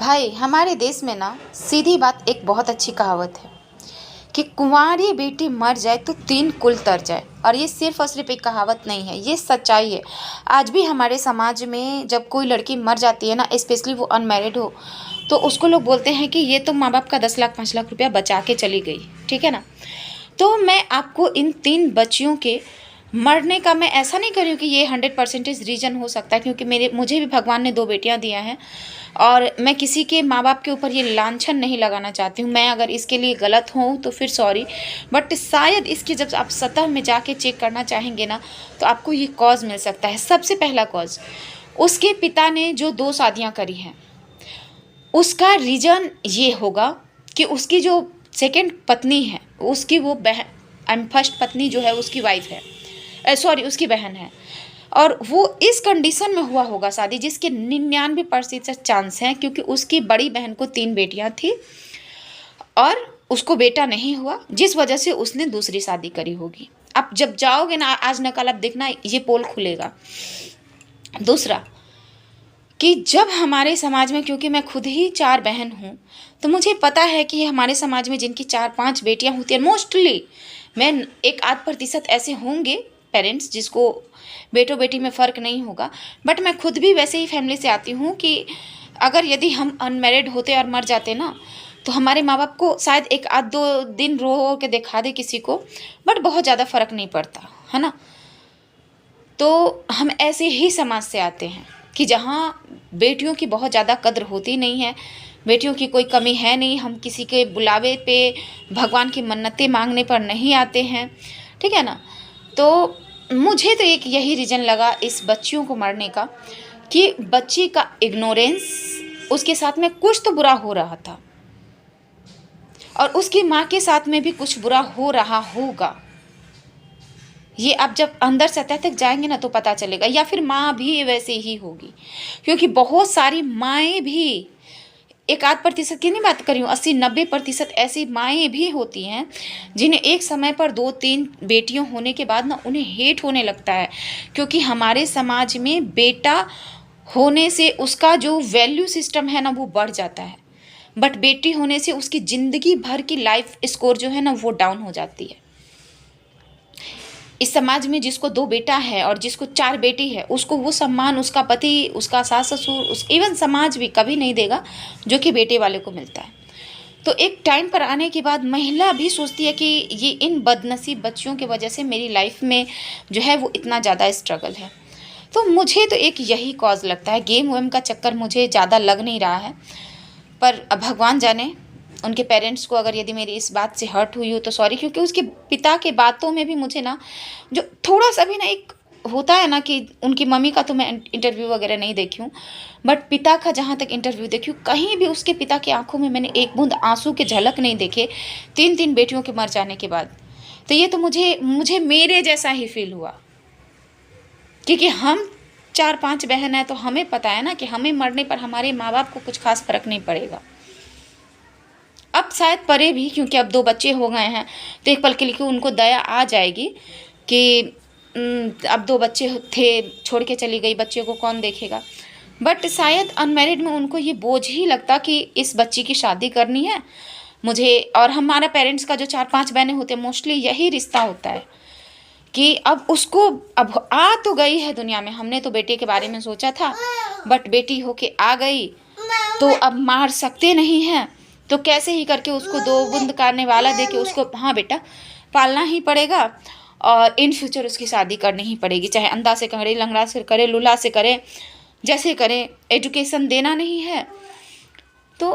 भाई हमारे देश में ना सीधी बात एक बहुत अच्छी कहावत है कि कुंवारी बेटी मर जाए तो तीन कुल तर जाए। और ये सिर्फ और सिर्फ एक कहावत नहीं है, ये सच्चाई है। आज भी हमारे समाज में जब कोई लड़की मर जाती है ना, स्पेशली वो अनमैरिड हो, तो उसको लोग बोलते हैं कि ये तो माँ बाप का 10 लाख 5 लाख रुपया बचा के चली गई। ठीक है ना। तो मैं आपको इन तीन बच्चियों के मरने का मैं ऐसा नहीं कर रही हूँ कि ये 100% रीज़न हो सकता है, क्योंकि मुझे भी भगवान ने 2 बेटियाँ दिया हैं और मैं किसी के माँ बाप के ऊपर ये लांछन नहीं लगाना चाहती हूँ। मैं अगर इसके लिए गलत हूँ तो फिर सॉरी, बट शायद इसकी जब आप सतह में जाके चेक करना चाहेंगे ना, तो आपको ये कॉज मिल सकता है। सबसे पहला कॉज, उसके पिता ने जो 2 शादियाँ करी हैं, उसका रीज़न ये होगा कि उसकी जो सेकेंड पत्नी है, उसकी वो बहन, फर्स्ट पत्नी जो है उसकी वाइफ है, सॉरी उसकी बहन है, और वो इस कंडीशन में हुआ होगा शादी जिसके 99% चांस हैं, क्योंकि उसकी बड़ी बहन को 3 बेटियां थी और उसको बेटा नहीं हुआ, जिस वजह से उसने दूसरी शादी करी होगी। अब जब जाओगे ना, आज न कल आप देखना ये पोल खुलेगा। दूसरा कि जब हमारे समाज में, क्योंकि मैं खुद ही 4 बहन हूँ, तो मुझे पता है कि हमारे समाज में जिनकी 4-5 बेटियां होती हैं, मोस्टली मैं 1-8% ऐसे होंगे पेरेंट्स जिसको बेटो बेटी में फ़र्क नहीं होगा, बट मैं खुद भी वैसे ही फैमिली से आती हूँ कि अगर यदि हम अनमैरिड होते और मर जाते ना, तो हमारे माँ बाप को शायद 1-2 दिन रो के दिखा दे किसी को, बट बहुत ज़्यादा फ़र्क नहीं पड़ता है ना। तो हम ऐसे ही समाज से आते हैं कि जहाँ बेटियों की बहुत ज़्यादा कद्र होती नहीं है, बेटियों की कोई कमी है नहीं, हम किसी के बुलावे पे, भगवान की मन्नतें मांगने पर नहीं आते हैं। ठीक है ना। तो मुझे तो एक यही रीज़न लगा इस बच्चियों को मरने का कि बच्ची का इग्नोरेंस, उसके साथ में कुछ तो बुरा हो रहा था और उसकी माँ के साथ में भी कुछ बुरा हो रहा होगा। ये आप जब अंदर सतह तक जाएंगे ना तो पता चलेगा, या फिर माँ भी वैसे ही होगी, क्योंकि बहुत सारी माएँ भी, 1-8% की नहीं बात कर रही हूँ, 80-90% ऐसी माएँ भी होती हैं जिन्हें एक समय पर 2-3 बेटियों होने के बाद ना उन्हें हेट होने लगता है, क्योंकि हमारे समाज में बेटा होने से उसका जो वैल्यू सिस्टम है ना वो बढ़ जाता है, बट बेटी होने से उसकी ज़िंदगी भर की लाइफ स्कोर जो है ना वो डाउन हो जाती है। इस समाज में जिसको 2 बेटा है और जिसको 4 बेटी है, उसको वो सम्मान उसका पति, उसका सास ससुर, इवन समाज भी कभी नहीं देगा जो कि बेटे वाले को मिलता है। तो एक टाइम पर आने के बाद महिला भी सोचती है कि ये इन बदनसीब बच्चियों की वजह से मेरी लाइफ में जो है वो इतना ज़्यादा स्ट्रगल है। तो मुझे तो एक यही कॉज लगता है। गेम वेम का चक्कर मुझे ज़्यादा लग नहीं रहा है, पर अब भगवान जाने उनके पेरेंट्स को अगर यदि मेरी इस बात से हर्ट हुई हो तो सॉरी, क्योंकि उसके पिता के बातों में भी मुझे ना जो थोड़ा सा भी ना एक होता है ना कि उनकी मम्मी का तो मैं इंटरव्यू वगैरह नहीं देखी हूँ, बट पिता का जहाँ तक इंटरव्यू देखी हूँ, कहीं भी उसके पिता की आंखों में मैंने एक बूंद आंसू के झलक नहीं देखे 3 बेटियों के मर जाने के बाद। तो ये तो मुझे मेरे जैसा ही फील हुआ, क्योंकि हम 4-5 बहन हैं तो हमें पता है ना कि हमें मरने पर हमारे माँ बाप को कुछ खास फर्क नहीं पड़ेगा। अब शायद परे भी, क्योंकि अब 2 बच्चे हो गए हैं तो एक पल के लिए उनको दया आ जाएगी कि अब 2 बच्चे थे, छोड़ के चली गई, बच्चे को कौन देखेगा। बट शायद अनमैरिड में उनको ये बोझ ही लगता कि इस बच्ची की शादी करनी है मुझे। और हमारा पेरेंट्स का जो 4-5 बहनें होते हैं, मोस्टली यही रिश्ता होता है कि अब उसको, अब आ तो गई है दुनिया में, हमने तो बेटे के बारे में सोचा था, बट बेटी होके आ गई तो अब मार सकते नहीं हैं, तो कैसे ही करके उसको 2 बूंद करने वाला दे के उसको, हाँ बेटा, पालना ही पड़ेगा और इन फ्यूचर उसकी शादी करनी ही पड़ेगी, चाहे अंधा से करे, लंगड़ा से करे, लूला से करे, जैसे करे, एजुकेशन देना नहीं है। तो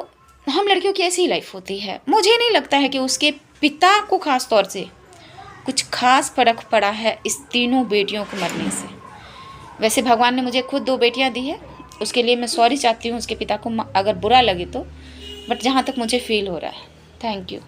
हम लड़कियों की ऐसी लाइफ होती है। मुझे नहीं लगता है कि उसके पिता को ख़ास तौर से कुछ खास फर्क पड़ा है इस तीनों बेटियों को मरने से। वैसे भगवान ने मुझे खुद 2 बेटियां दी है, उसके लिए मैं सॉरी चाहती हूँ उसके पिता को अगर बुरा लगे तो, बट जहाँ तक मुझे फील हो रहा है। Thank you.